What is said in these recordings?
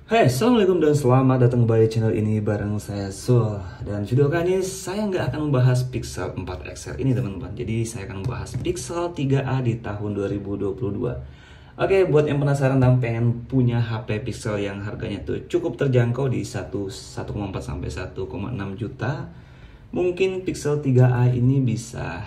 Hai, Assalamualaikum dan selamat datang kembali di channel ini bareng saya Sul. Dan video kali ini saya nggak akan membahas Pixel 4 XL ini teman-teman. Jadi saya akan membahas Pixel 3a di tahun 2022. Oke, buat yang penasaran dan pengen punya HP Pixel yang harganya tuh cukup terjangkau di 1,4 sampai 1,6 juta, mungkin Pixel 3a ini bisa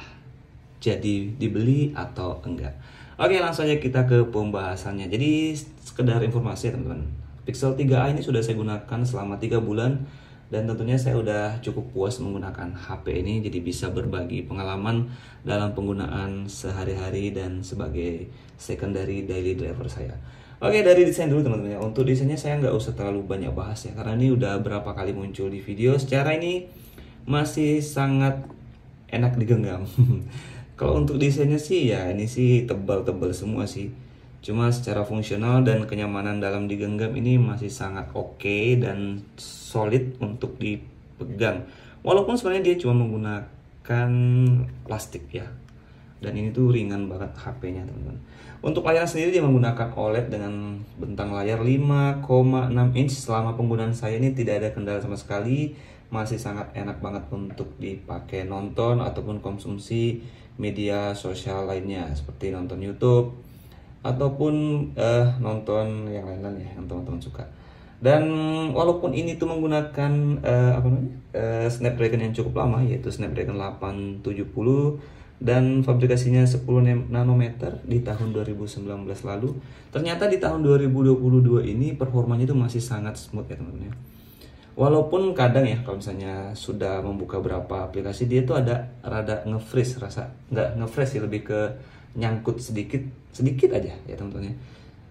jadi dibeli atau enggak. Oke, langsung aja kita ke pembahasannya. Jadi sekedar informasi ya teman-teman, Pixel 3a ini sudah saya gunakan selama 3 bulan dan tentunya saya udah cukup puas menggunakan HP ini, jadi bisa berbagi pengalaman dalam penggunaan sehari-hari dan sebagai secondary daily driver saya. Oke, dari desain dulu teman-teman ya. Untuk desainnya saya nggak usah terlalu banyak bahas ya, karena ini udah berapa kali muncul di video. Secara ini masih sangat enak digenggam. Kalau untuk desainnya sih ya ini sih tebal-tebal semua sih. Cuma secara fungsional dan kenyamanan dalam digenggam ini masih sangat oke dan solid untuk dipegang. Walaupun sebenarnya dia cuma menggunakan plastik ya. Dan ini tuh ringan banget HP-nya teman-teman. Untuk layar sendiri dia menggunakan OLED dengan bentang layar 5,6 inch. Selama penggunaan saya ini tidak ada kendala sama sekali. Masih sangat enak banget untuk dipakai nonton ataupun konsumsi media sosial lainnya seperti nonton YouTube ataupun nonton yang lain-lain ya yang teman-teman suka. Dan walaupun ini tuh menggunakan Snapdragon yang cukup lama, yaitu Snapdragon 870 dan fabrikasinya 10 nanometer di tahun 2019 lalu, ternyata di tahun 2022 ini performanya itu masih sangat smooth ya teman-teman ya. Walaupun kadang ya kalau misalnya sudah membuka beberapa aplikasi dia tuh ada rada nge-freeze, rasa nggak nge-freeze sih, lebih ke nyangkut sedikit sedikit aja ya teman-teman ya.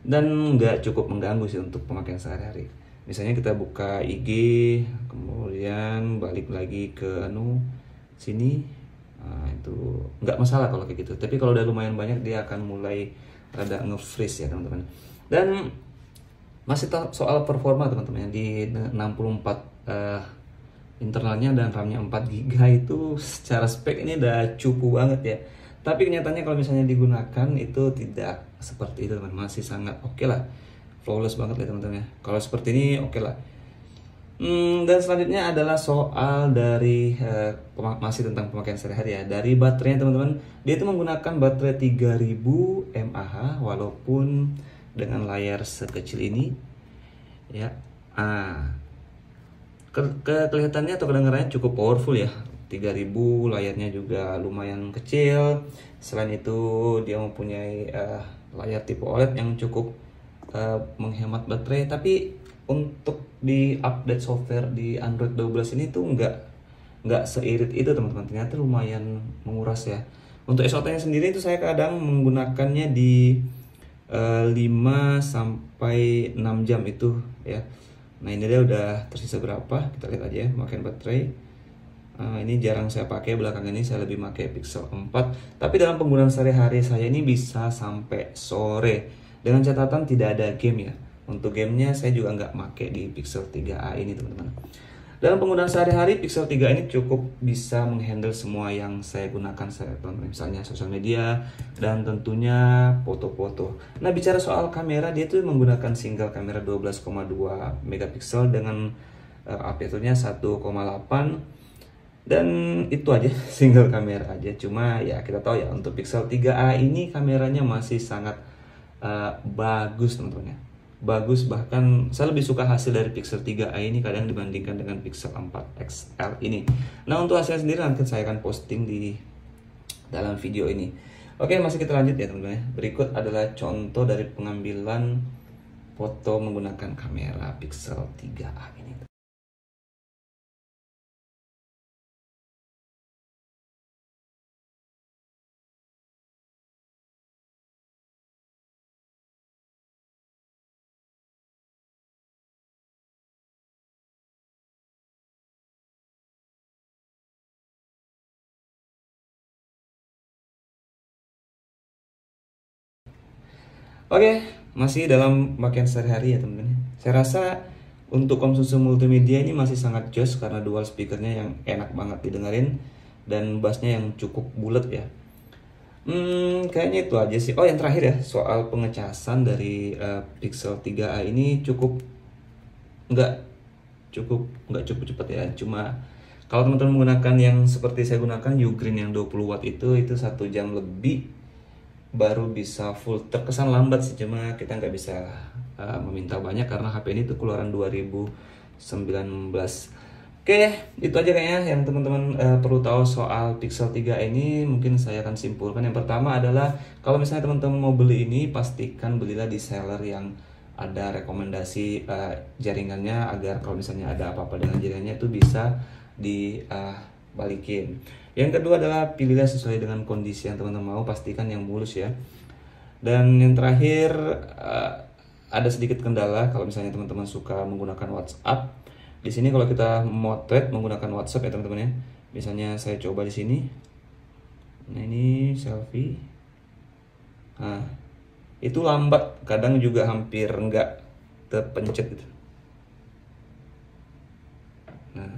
Dan nggak cukup mengganggu sih untuk pemakaian sehari-hari. Misalnya kita buka IG kemudian balik lagi ke sini, nah, itu nggak masalah kalau kayak gitu. Tapi kalau udah lumayan banyak dia akan mulai rada nge-freeze ya teman-teman. Dan masih soal performa teman-teman, di 64 internalnya dan RAM-nya 4 GB itu secara spek ini udah cukup banget ya. Tapi kenyataannya kalau misalnya digunakan itu tidak seperti itu teman, masih sangat oke lah, flawless banget ya teman-teman ya. Kalau seperti ini oke lah. Dan selanjutnya adalah soal dari masih tentang pemakaian sehari-hari ya. Dari baterainya teman-teman, dia itu menggunakan baterai 3000 mAh walaupun dengan layar sekecil ini ya. Kelihatannya atau kedengarannya cukup powerful ya. 3000, layarnya juga lumayan kecil. Selain itu dia mempunyai layar tipe OLED yang cukup menghemat baterai. Tapi untuk di update software di Android 12 ini tuh nggak seirit itu teman-teman. Ternyata lumayan menguras ya. Untuk SOT-nya sendiri itu saya kadang menggunakannya di 5 sampai 6 jam itu ya. Nah ini dia udah tersisa berapa, kita lihat aja ya pemakaian baterai. Ini jarang saya pakai, belakangan ini saya lebih pakai Pixel 4. Tapi dalam penggunaan sehari-hari saya ini bisa sampai sore, dengan catatan tidak ada game ya. Untuk gamenya saya juga nggak pakai di Pixel 3a ini teman-teman. Dalam penggunaan sehari-hari Pixel 3 ini cukup bisa menghandle semua yang saya gunakan, misalnya sosial media dan tentunya foto-foto. Nah bicara soal kamera, dia tuh menggunakan single kamera 12,2 megapiksel dengan aperture-nya 1,8, dan itu aja, single kamera aja. Cuma ya kita tahu ya untuk Pixel 3a ini kameranya masih sangat bagus teman-teman ya. Bagus, bahkan saya lebih suka hasil dari Pixel 3a ini kadang dibandingkan dengan Pixel 4 XL ini. Nah untuk hasilnya sendiri nanti saya akan posting di dalam video ini. Oke, masih kita lanjut ya teman-teman ya. Berikut adalah contoh dari pengambilan foto menggunakan kamera Pixel 3a ini. Oke, masih dalam pemakaian sehari-hari ya teman-teman. Saya rasa untuk konsumsi multimedia ini masih sangat jos karena dual speakernya yang enak banget didengerin dan bassnya yang cukup bulat ya. Kayaknya itu aja sih. Oh yang terakhir ya, soal pengecasan dari Pixel 3a ini cukup nggak cukup cepat ya. Cuma kalau teman-teman menggunakan yang seperti saya gunakan Ugreen yang 20 watt itu 1 jam lebih baru bisa full. Terkesan lambat sih, cuma kita nggak bisa meminta banyak karena HP ini tuh keluaran 2019. Oke, itu aja kayaknya yang teman-teman perlu tahu soal Pixel 3 ini. Mungkin saya akan simpulkan. Yang pertama adalah kalau misalnya teman-teman mau beli ini, pastikan belilah di seller yang ada rekomendasi jaringannya, agar kalau misalnya ada apa-apa dengan jaringannya itu bisa dibalikin. Yang kedua adalah pilihlah sesuai dengan kondisi yang teman-teman mau, pastikan yang mulus ya. Dan yang terakhir, ada sedikit kendala kalau misalnya teman-teman suka menggunakan WhatsApp. Di sini kalau kita motret menggunakan WhatsApp ya teman-teman ya. Misalnya saya coba di sini. Nah, ini selfie. Nah, itu lambat, kadang juga hampir enggak terpencet gitu. Nah,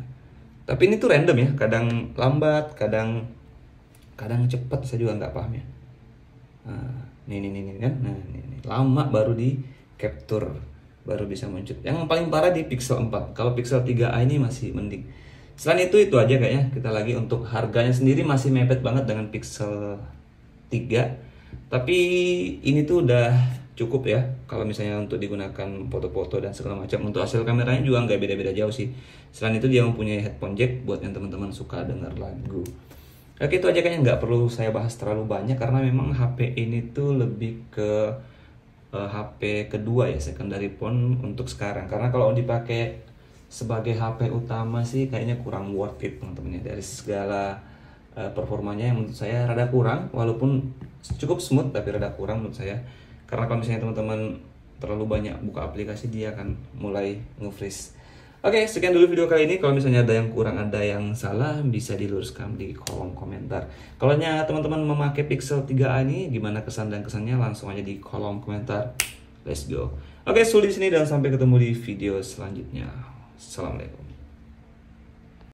tapi ini tuh random ya, kadang lambat, kadang cepat, saya juga nggak paham ya. Nah, ini kan, nah ini lama baru di capture, baru bisa muncul. Yang paling parah di Pixel 4. Kalau Pixel 3a ini masih mending. Selain itu aja kayaknya. Kita lagi untuk harganya sendiri masih mepet banget dengan Pixel 3. Tapi ini tuh udah cukup ya kalau misalnya untuk digunakan foto-foto dan segala macam. Untuk hasil kameranya juga nggak beda-beda jauh sih. Selain itu dia mempunyai headphone jack buat yang teman-teman suka dengar lagu. Oke, itu aja kayaknya, nggak perlu saya bahas terlalu banyak karena memang HP ini tuh lebih ke HP kedua ya, secondary phone untuk sekarang. Karena kalau dipakai sebagai HP utama sih kayaknya kurang worth it teman-teman ya. Dari segala performanya yang menurut saya rada kurang, walaupun cukup smooth tapi rada kurang menurut saya. Karena kalau misalnya teman-teman terlalu banyak buka aplikasi, dia akan mulai nge-freeze. Oke, sekian dulu video kali ini. Kalau misalnya ada yang kurang, ada yang salah, bisa diluruskan di kolom komentar. Kalau teman-teman memakai Pixel 3a ini, gimana kesan dan kesannya, langsung aja di kolom komentar. Let's go. Oke, Sul di sini dan sampai ketemu di video selanjutnya. Assalamualaikum.